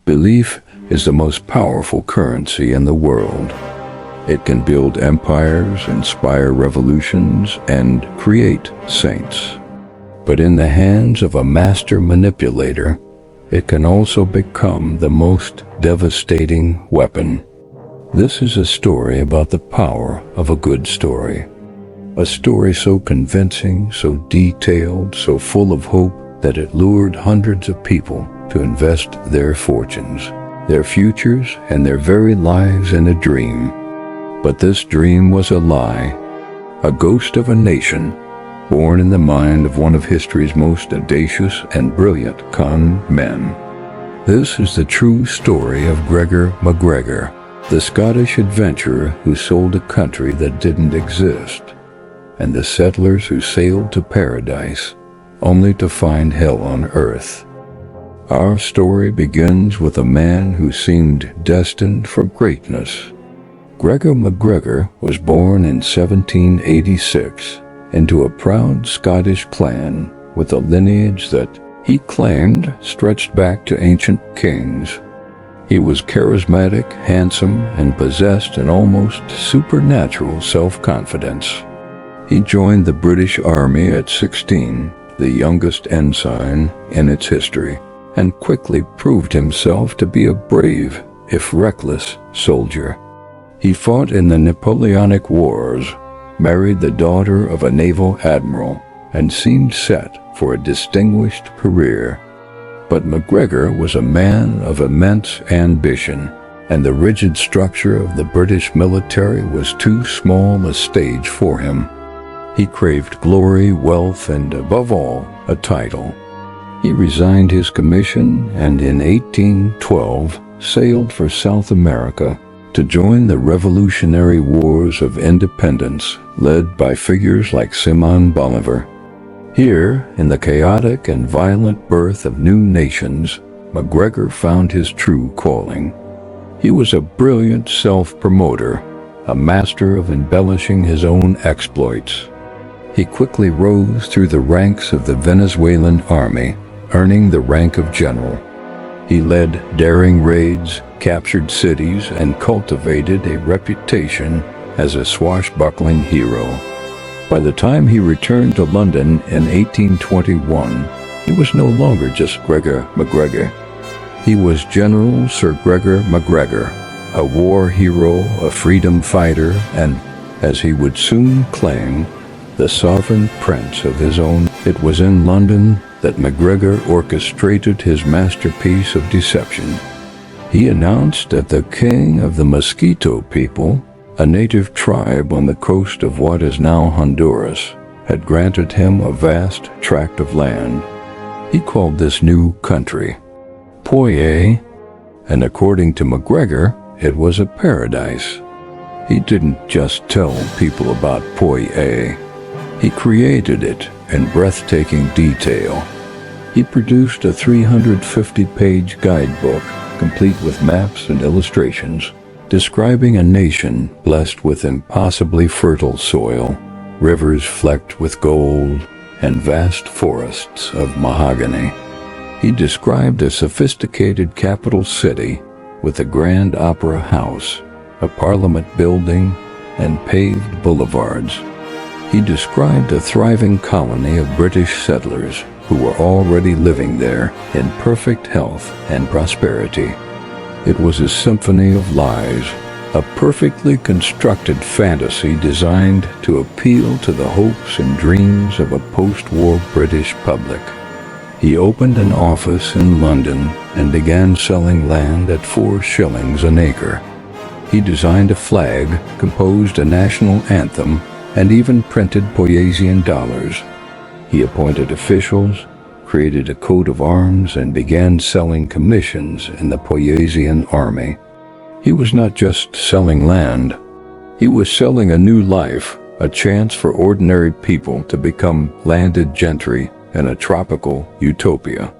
Belief is the most powerful currency in the world. It can build empires, inspire revolutions, and create saints. But in the hands of a master manipulator, it can also become the most devastating weapon. This is a story about the power of a good story. A story so convincing, so detailed, so full of hope that it lured hundreds of people to invest their fortunes, their futures, and their very lives in a dream. But this dream was a lie, a ghost of a nation, born in the mind of one of history's most audacious and brilliant con men. This is the true story of Gregor MacGregor, the Scottish adventurer who sold a country that didn't exist, and the settlers who sailed to paradise only to find hell on earth. Our story begins with a man who seemed destined for greatness. Gregor MacGregor was born in 1786 into a proud Scottish clan with a lineage that he claimed stretched back to ancient kings. He was charismatic, handsome, and possessed an almost supernatural self-confidence. He joined the British Army at 16, the youngest ensign in its history, and quickly proved himself to be a brave, if reckless, soldier. He fought in the Napoleonic Wars, married the daughter of a naval admiral, and seemed set for a distinguished career. But MacGregor was a man of immense ambition, and the rigid structure of the British military was too small a stage for him. He craved glory, wealth, and above all, a title. He resigned his commission and in 1812 sailed for South America to join the Revolutionary Wars of Independence led by figures like Simón Bolívar. Here, in the chaotic and violent birth of new nations, MacGregor found his true calling. He was a brilliant self-promoter, a master of embellishing his own exploits. He quickly rose through the ranks of the Venezuelan army, earning the rank of general. He led daring raids, captured cities, and cultivated a reputation as a swashbuckling hero. By the time he returned to London in 1821, he was no longer just Gregor MacGregor. He was General Sir Gregor MacGregor, a war hero, a freedom fighter, and, as he would soon claim, the sovereign prince of his own. It was in London that MacGregor orchestrated his masterpiece of deception. He announced that the king of the Mosquito people, a native tribe on the coast of what is now Honduras, had granted him a vast tract of land. He called this new country Poyais, and according to MacGregor, it was a paradise. He didn't just tell people about Poyais. He created it in breathtaking detail. He produced a 350-page guidebook, complete with maps and illustrations, describing a nation blessed with impossibly fertile soil, rivers flecked with gold, and vast forests of mahogany. He described a sophisticated capital city with a grand opera house, a parliament building, and paved boulevards. He described a thriving colony of British settlers who were already living there in perfect health and prosperity. It was a symphony of lies, a perfectly constructed fantasy designed to appeal to the hopes and dreams of a post-war British public. He opened an office in London and began selling land at 4 shillings an acre. He designed a flag, composed a national anthem, and even printed Poyaisian dollars. He appointed officials, created a coat of arms, and began selling commissions in the Poyaisian army. He was not just selling land. He was selling a new life, a chance for ordinary people to become landed gentry in a tropical utopia.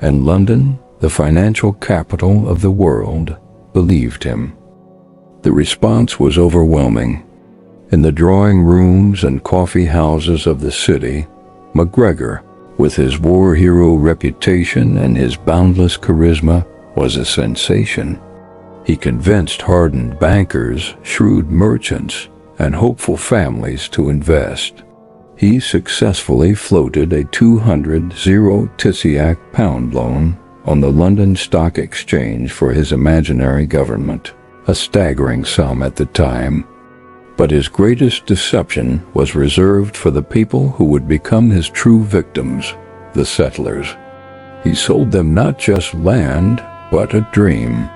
And London, the financial capital of the world, believed him. The response was overwhelming. In the drawing rooms and coffee houses of the city, MacGregor, with his war hero reputation and his boundless charisma, was a sensation. He convinced hardened bankers, shrewd merchants, and hopeful families to invest. He successfully floated a 200 Tisiac pound loan on the London Stock Exchange for his imaginary government, a staggering sum at the time. But his greatest deception was reserved for the people who would become his true victims, the settlers. He sold them not just land, but a dream.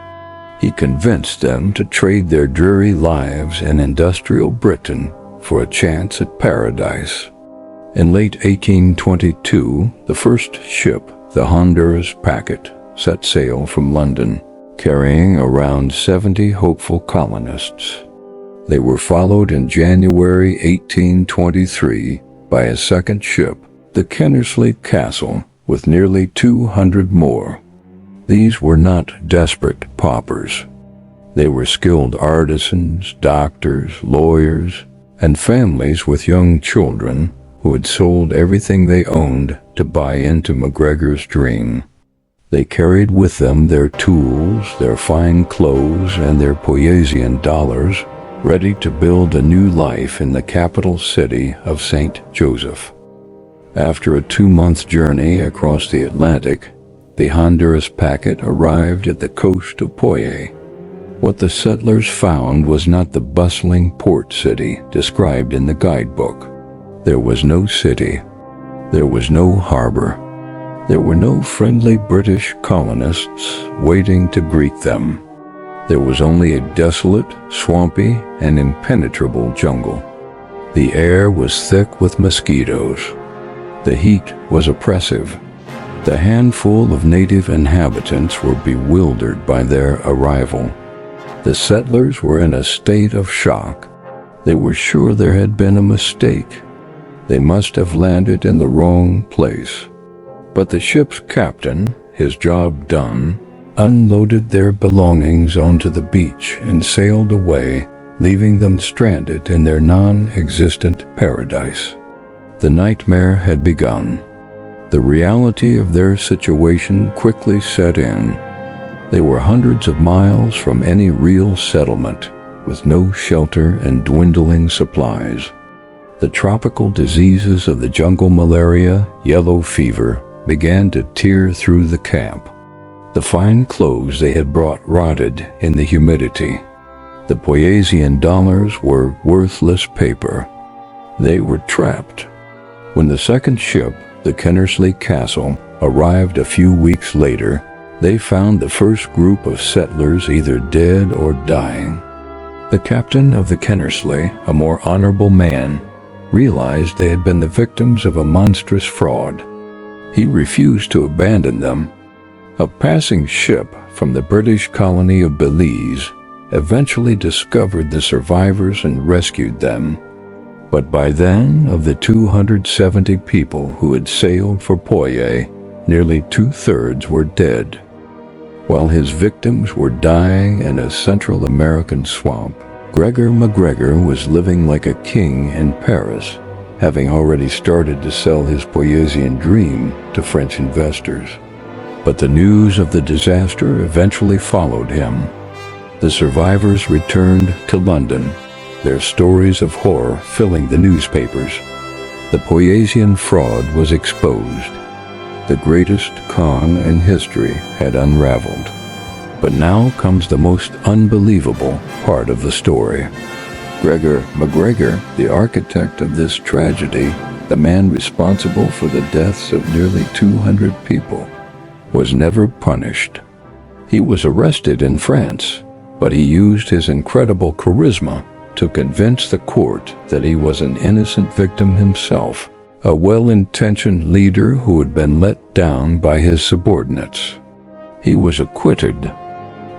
He convinced them to trade their dreary lives in industrial Britain for a chance at paradise. In late 1822, the first ship, the Honduras packet, set sail from London, carrying around 70 hopeful colonists. They were followed in January 1823 by a second ship, the Kennersley Castle, with nearly 200 more. These were not desperate paupers. They were skilled artisans, doctors, lawyers, and families with young children who had sold everything they owned to buy into MacGregor's dream. They carried with them their tools, their fine clothes, and their Poyaisan dollars, ready to build a new life in the capital city of St. Joseph. After a 2-month journey across the Atlantic, the Honduras packet arrived at the coast of Poyais. What the settlers found was not the bustling port city described in the guidebook. There was no city. There was no harbor. There were no friendly British colonists waiting to greet them. There was only a desolate, swampy, and impenetrable jungle. The air was thick with mosquitoes. The heat was oppressive. The handful of native inhabitants were bewildered by their arrival. The settlers were in a state of shock. They were sure there had been a mistake. They must have landed in the wrong place. But the ship's captain, his job done, unloaded their belongings onto the beach and sailed away, leaving them stranded in their non-existent paradise. The nightmare had begun. The reality of their situation quickly set in. They were hundreds of miles from any real settlement, with no shelter and dwindling supplies. The tropical diseases of the jungle, malaria, yellow fever, began to tear through the camp. The fine clothes they had brought rotted in the humidity. The Poyaisan dollars were worthless paper. They were trapped. When the second ship, the Kennersley Castle, arrived a few weeks later, they found the first group of settlers either dead or dying. The captain of the Kennersley, a more honorable man, realized they had been the victims of a monstrous fraud. He refused to abandon them. A passing ship from the British colony of Belize eventually discovered the survivors and rescued them. But by then, of the 270 people who had sailed for Poyais, nearly 2/3 were dead. While his victims were dying in a Central American swamp, Gregor MacGregor was living like a king in Paris, having already started to sell his Poyaisan dream to French investors. But the news of the disaster eventually followed him. The survivors returned to London, their stories of horror filling the newspapers. The Poyaisan fraud was exposed. The greatest con in history had unraveled. But now comes the most unbelievable part of the story. Gregor MacGregor, the architect of this tragedy, the man responsible for the deaths of nearly 200 people, was never punished. He was arrested in France, but he used his incredible charisma to convince the court that he was an innocent victim himself, a well-intentioned leader who had been let down by his subordinates. He was acquitted.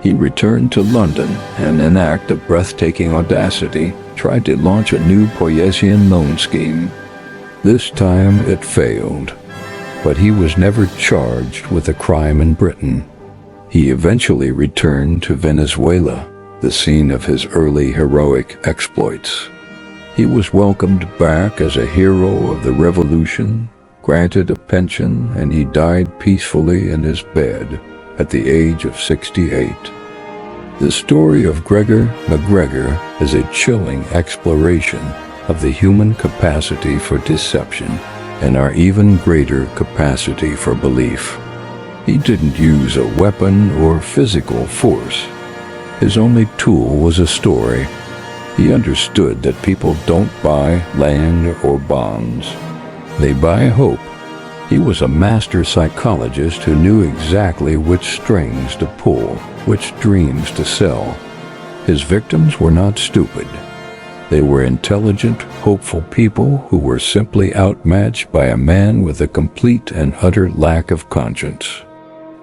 He returned to London and, in an act of breathtaking audacity, tried to launch a new Poyaisan loan scheme. This time it failed, but he was never charged with a crime in Britain. He eventually returned to Venezuela, the scene of his early heroic exploits. He was welcomed back as a hero of the revolution, granted a pension, and he died peacefully in his bed at the age of 68. The story of Gregor MacGregor is a chilling exploration of the human capacity for deception and our even greater capacity for belief. He didn't use a weapon or physical force. His only tool was a story. He understood that people don't buy land or bonds. They buy hope. He was a master psychologist who knew exactly which strings to pull, which dreams to sell. His victims were not stupid. They were intelligent, hopeful people who were simply outmatched by a man with a complete and utter lack of conscience.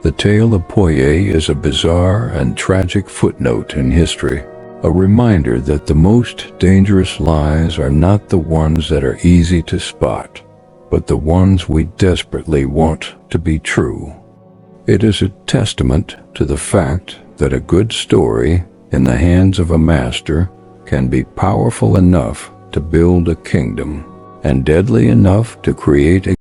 The tale of Poyais is a bizarre and tragic footnote in history, a reminder that the most dangerous lies are not the ones that are easy to spot, but the ones we desperately want to be true. It is a testament to the fact that a good story in the hands of a master can be powerful enough to build a kingdom and deadly enough to create a